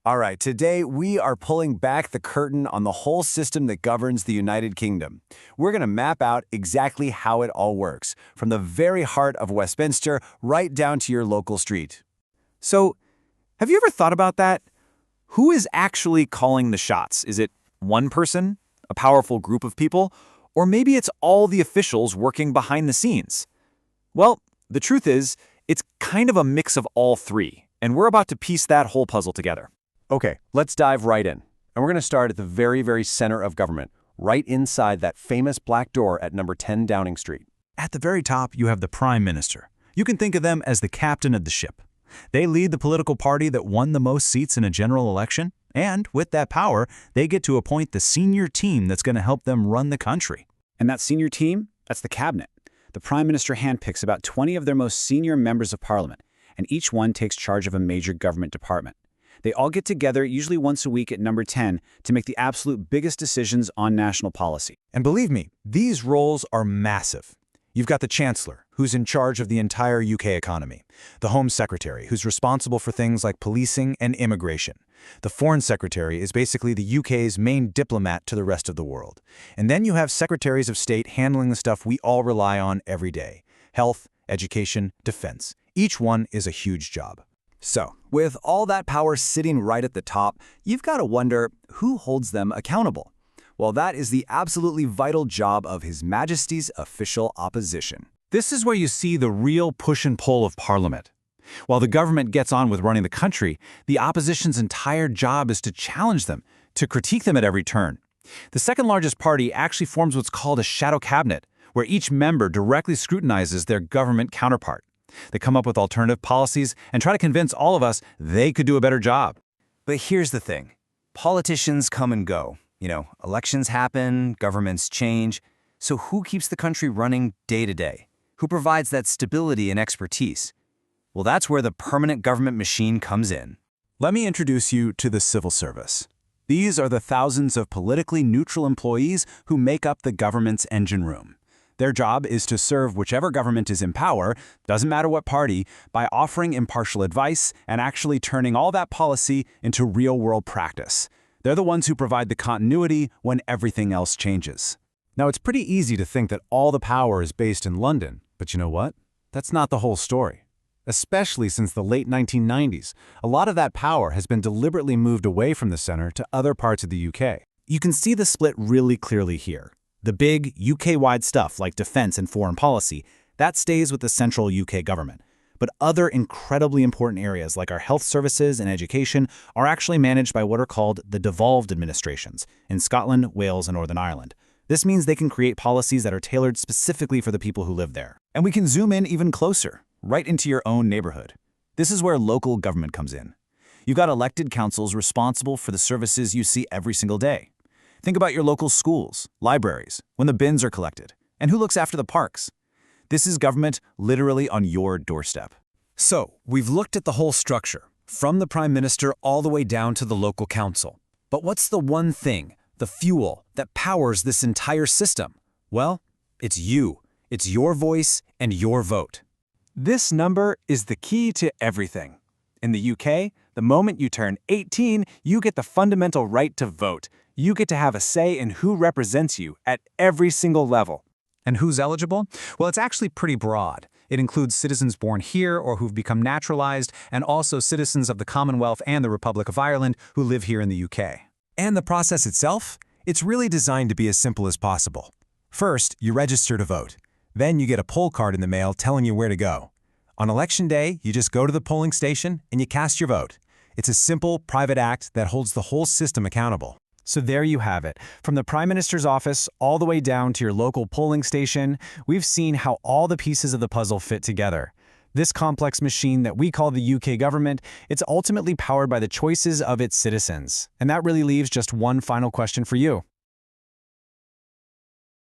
All right, today we are pulling back the curtain on the whole system that governs the United Kingdom. We're going to map out exactly how it all works, from the very heart of Westminster right down to your local street. So, have you ever thought about that? Who is actually calling the shots? Is it one person, a powerful group of people, or maybe it's all the officials working behind the scenes? Well, the truth is, it's kind of a mix of all three, and we're about to piece that whole puzzle together. Okay, let's dive right in. And we're going to start at the very, very center of government, right inside that famous black door at number 10 Downing Street. At the very top, you have the Prime Minister. You can think of them as the captain of the ship. They lead the political party that won the most seats in a general election, and with that power, they get to appoint the senior team that's going to help them run the country. And that senior team, that's the cabinet. The Prime Minister handpicks about 20 of their most senior members of Parliament, and each one takes charge of a major government department. They all get together, usually once a week at number 10, to make the absolute biggest decisions on national policy. And believe me, these roles are massive. You've got the Chancellor, who's in charge of the entire UK economy, the Home Secretary, who's responsible for things like policing and immigration. The Foreign Secretary is basically the UK's main diplomat to the rest of the world. And then you have Secretaries of State handling the stuff we all rely on every day: health, education, defense. Each one is a huge job. So, with all that power sitting right at the top, you've got to wonder who holds them accountable. Well, that is the absolutely vital job of His Majesty's official opposition. This is where you see the real push and pull of Parliament. While the government gets on with running the country, the opposition's entire job is to challenge them, to critique them at every turn. The second largest party actually forms what's called a shadow cabinet, where each member directly scrutinizes their government counterpart. They come up with alternative policies and try to convince all of us they could do a better job. But here's the thing. Politicians come and go. Elections happen, governments change. So who keeps the country running day to day? Who provides that stability and expertise? Well, that's where the permanent government machine comes in. Let me introduce you to the civil service. These are the thousands of politically neutral employees who make up the government's engine room. Their job is to serve whichever government is in power, doesn't matter what party, by offering impartial advice and actually turning all that policy into real-world practice. They're the ones who provide the continuity when everything else changes. Now, it's pretty easy to think that all the power is based in London, but you know what? That's not the whole story. Especially since the late 1990s, a lot of that power has been deliberately moved away from the center to other parts of the UK. You can see the split really clearly here. The big UK-wide stuff like defense and foreign policy, that stays with the central UK government. But other incredibly important areas like our health services and education are actually managed by what are called the devolved administrations in Scotland, Wales, and Northern Ireland. This means they can create policies that are tailored specifically for the people who live there. And we can zoom in even closer, right into your own neighborhood. This is where local government comes in. You've got elected councils responsible for the services you see every single day. Think about your local schools, libraries, when the bins are collected, and who looks after the parks. This is government literally on your doorstep. So, we've looked at the whole structure, from the Prime Minister all the way down to the local council. But what's the one thing, the fuel, that powers this entire system? Well, it's you. It's your voice and your vote. This number is the key to everything. In the UK, the moment you turn 18, you get the fundamental right to vote. You get to have a say in who represents you at every single level. And who's eligible? Well, it's actually pretty broad. It includes citizens born here or who've become naturalized, and also citizens of the Commonwealth and the Republic of Ireland who live here in the UK. And the process itself? It's really designed to be as simple as possible. First, you register to vote. Then you get a poll card in the mail telling you where to go. On election day, you just go to the polling station and you cast your vote. It's a simple, private act that holds the whole system accountable. So there you have it. From the Prime Minister's office all the way down to your local polling station, we've seen how all the pieces of the puzzle fit together. This complex machine that we call the UK government, it's ultimately powered by the choices of its citizens. And that really leaves just one final question for you.